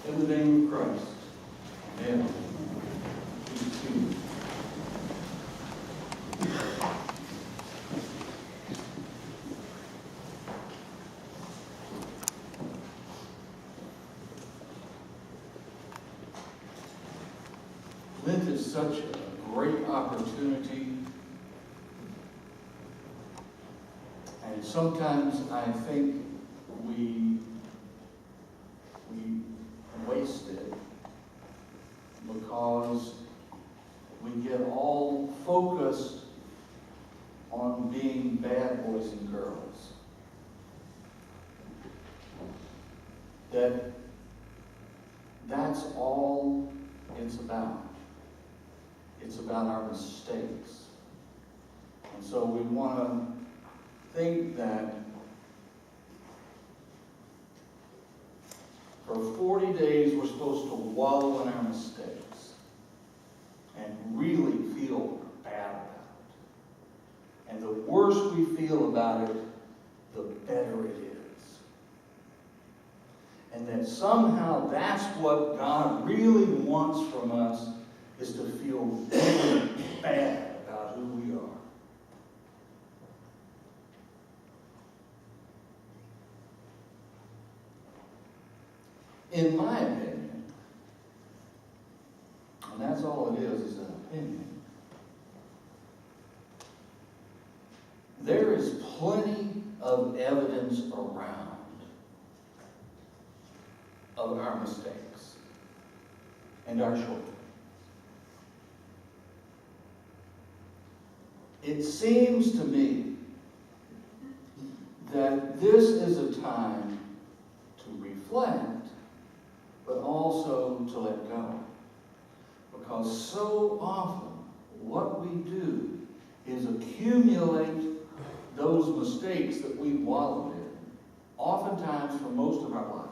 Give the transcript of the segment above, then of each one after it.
In the name of Christ. Amen. Please be seated. Lent is such a great opportunity, and sometimes I think we waste it because we get all focused on being bad boys and girls. That's all it's about. It's about our mistakes. And so we want to think that for 40 days we're supposed to wallow in our mistakes and really feel bad about it. And the worse we feel about it, the better it is. And that somehow that's what God really wants from us, is to feel really bad about who we are. In my opinion, and that's all it is an opinion, there is plenty of evidence around of our mistakes and our shortcomings. It seems to me that this is a time to reflect, but also to let go. Because so often what we do is accumulate those mistakes that we wallowed in, oftentimes for most of our life.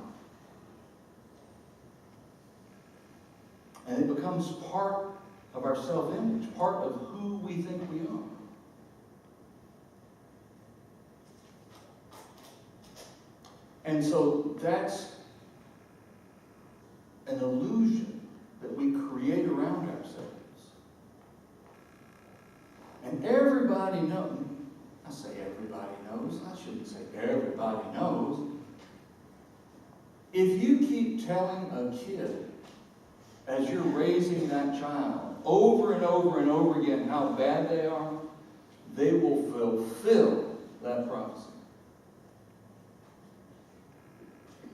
And it becomes part of our self-image, part of who we think we are. And so that's an illusion that we create around ourselves. And everybody knows, I say everybody knows, I shouldn't say everybody knows. If you keep telling a kid, as you're raising that child, over and over and over again how bad they are, they will fulfill that prophecy.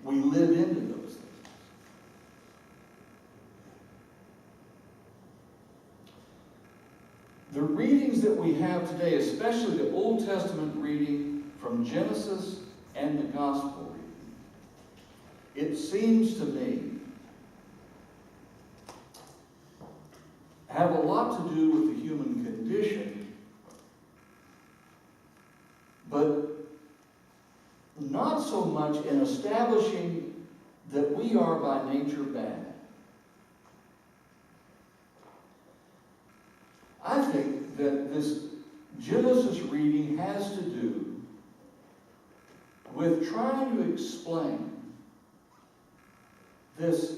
We live into those things. The readings that we have today, especially the Old Testament reading from Genesis and the Gospel reading, it seems to me have a lot to do with the human condition, but not so much in establishing that we are by nature bad. I think that this Genesis reading has to do with trying to explain this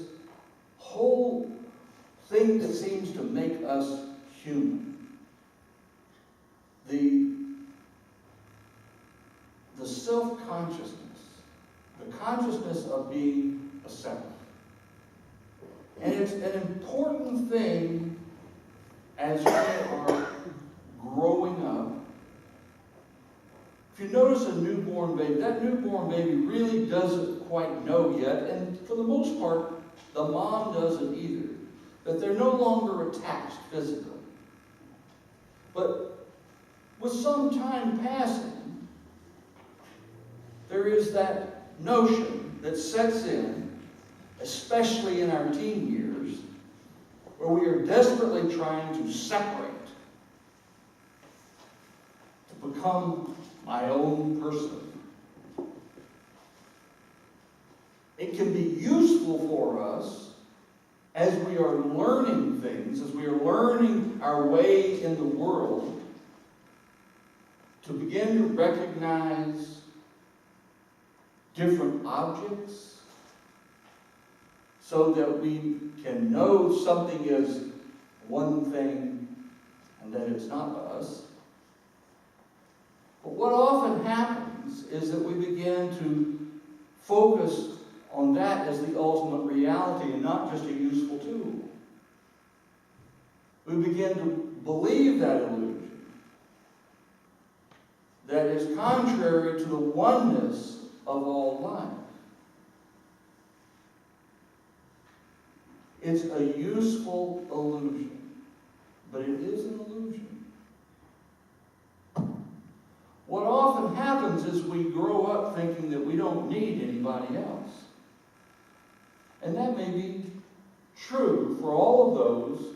whole thing that seems to make us human. The self-consciousness, the consciousness of being a self. And it's an important thing as we are growing up. If you notice a newborn baby, that newborn baby really doesn't quite know yet, and for the most part, the mom doesn't either, that they're no longer attached physically. But with some time passing, there is that notion that sets in, especially in our teen years, where we are desperately trying to separate, to become my own person. It can be useful for us as we are learning things, as we are learning our way in the world, to begin to recognize different objects, so that we can know something is one thing and that it's not us. But what often happens is that we begin to focus on that as the ultimate reality and not just a useful tool. We begin to believe that illusion that is contrary to the oneness of all life. It's a useful illusion, but it is an illusion. What often happens is we grow up thinking that we don't need anybody else. And that may be true for all of those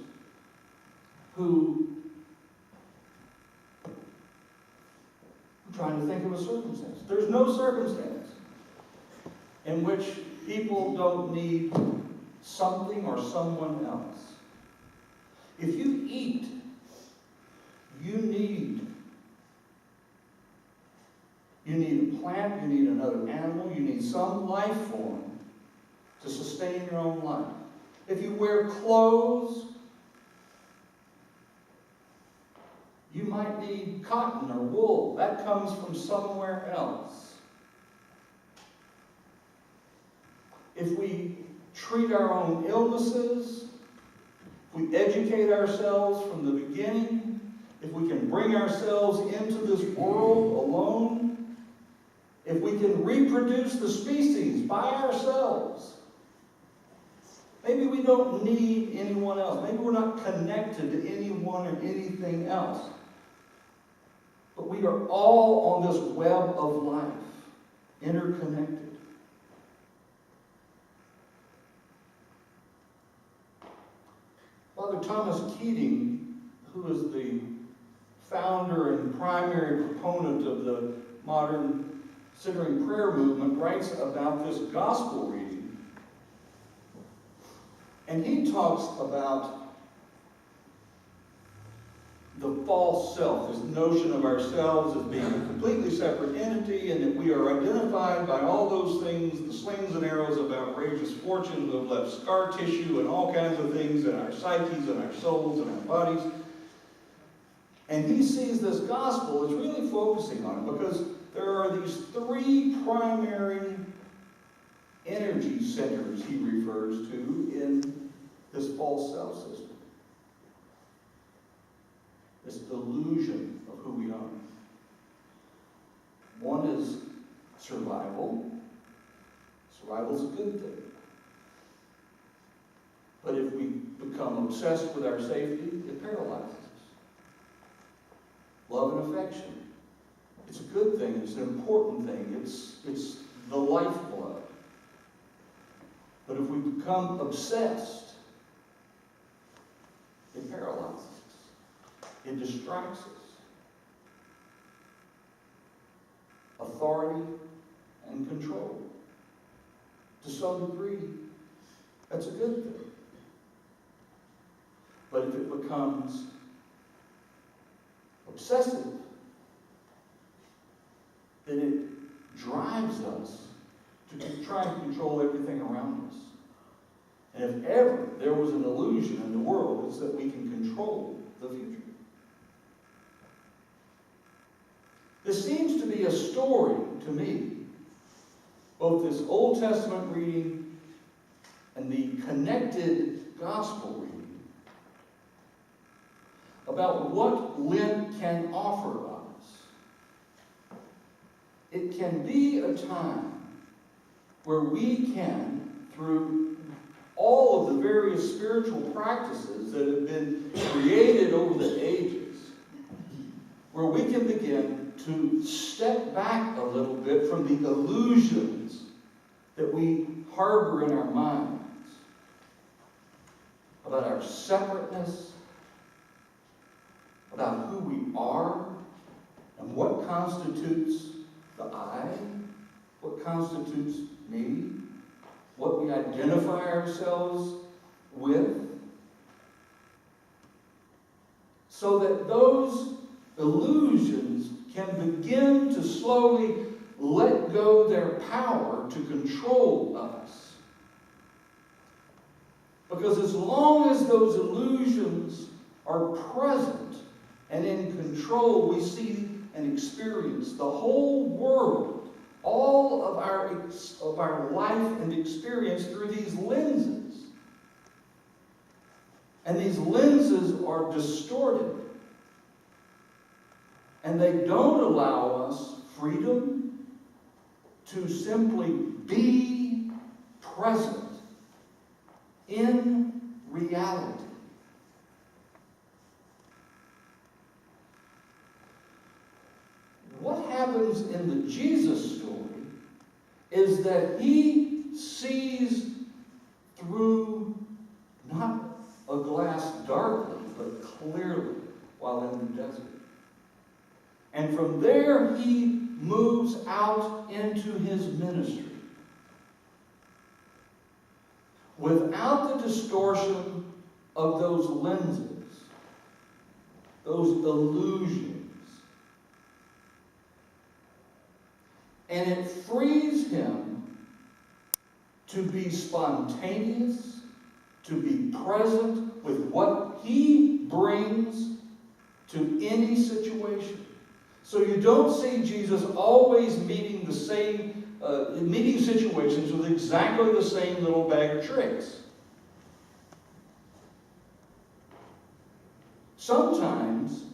who are trying to think of a circumstance. There's no circumstance in which people don't need something or someone else. If you eat, you need a plant, you need another animal, you need some life form to sustain your own life. If you wear clothes, you might need cotton or wool. That comes from somewhere else. If we treat our own illnesses, if we educate ourselves from the beginning, if we can bring ourselves into this world alone, if we can reproduce the species by ourselves, maybe we don't need anyone else. Maybe we're not connected to anyone or anything else. But we are all on this web of life, interconnected. Father Thomas Keating, who is the founder and primary proponent of the modern centering prayer movement, writes about this gospel reading. And he talks about the false self, this notion of ourselves as being a completely separate entity, and that we are identified by all those things, the slings and arrows of outrageous fortune that have left scar tissue and all kinds of things in our psyches and our souls and our bodies. And he sees this gospel as really focusing on it because there are these three primary energy centers he refers to in this false self system. This illusion of who we are. One is survival. Survival is a good thing. But if we become obsessed with our safety, it paralyzes us. Love and affection. It's a good thing. It's an important thing. It's the lifeblood. But if we become obsessed, it paralyzes us. It distracts us. Authority and control. To some degree, that's a good thing. But if it becomes obsessive, then it drives us to try to control everything around us. And if ever there was an illusion in the world, it's that we can control the future. This seems to be a story to me, both this Old Testament reading and the connected gospel reading, about what Lent can offer us. It can be a time where we can, through all of the various spiritual practices that have been created over the ages, where we can begin to step back a little bit from the illusions that we harbor in our minds about our separateness, about who we are, and what constitutes the I, what constitutes me, what we identify ourselves with, so that those illusions can begin to slowly let go their power to control us. Because as long as those illusions are present and in control, we see and experience the whole world, all of our life and experience through these lenses. And these lenses are distorted. And they don't allow us freedom to simply be present in reality. What happens in the Jesus story is that he sees through not a glass darkly, but clearly while in the desert. And from there he moves out into his ministry without the distortion of those lenses, those illusions. And it frees him to be spontaneous, to be present with what he brings to any situation. So you don't see Jesus always meeting situations with exactly the same little bag of tricks. Sometimes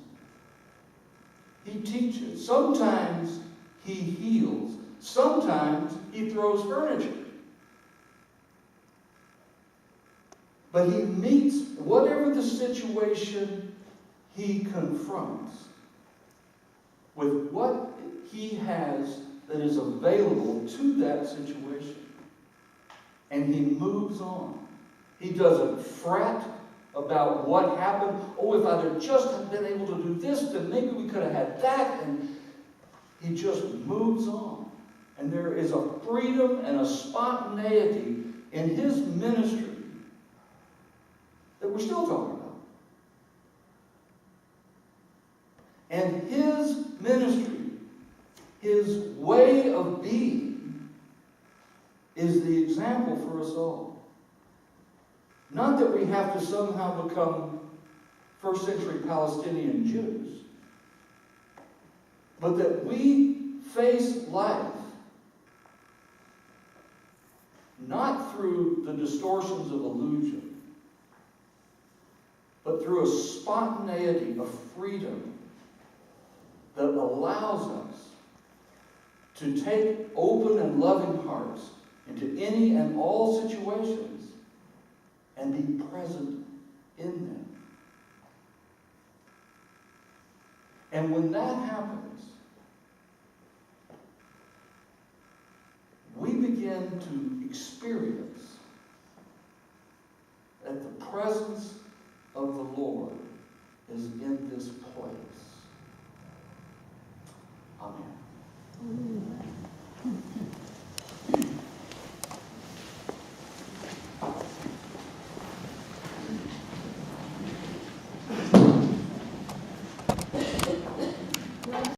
he teaches. Sometimes he heals. Sometimes he throws furniture. But he meets whatever the situation he confronts with what he has that is available to that situation. And he moves on. He doesn't fret about what happened. Oh, if I'd have just been able to do this, then maybe we could have had that. And he just moves on. And there is a freedom and a spontaneity in his ministry that we're still talking about. And his ministry, his way of being, is the example for us all. Not that we have to somehow become first century Palestinian Jews, but that we face life not through the distortions of illusion, but through a spontaneity of freedom that allows us to take open and loving hearts into any and all situations and be present in them. And when that happens, we begin to experience that the presence of the Lord is in this place. Amen.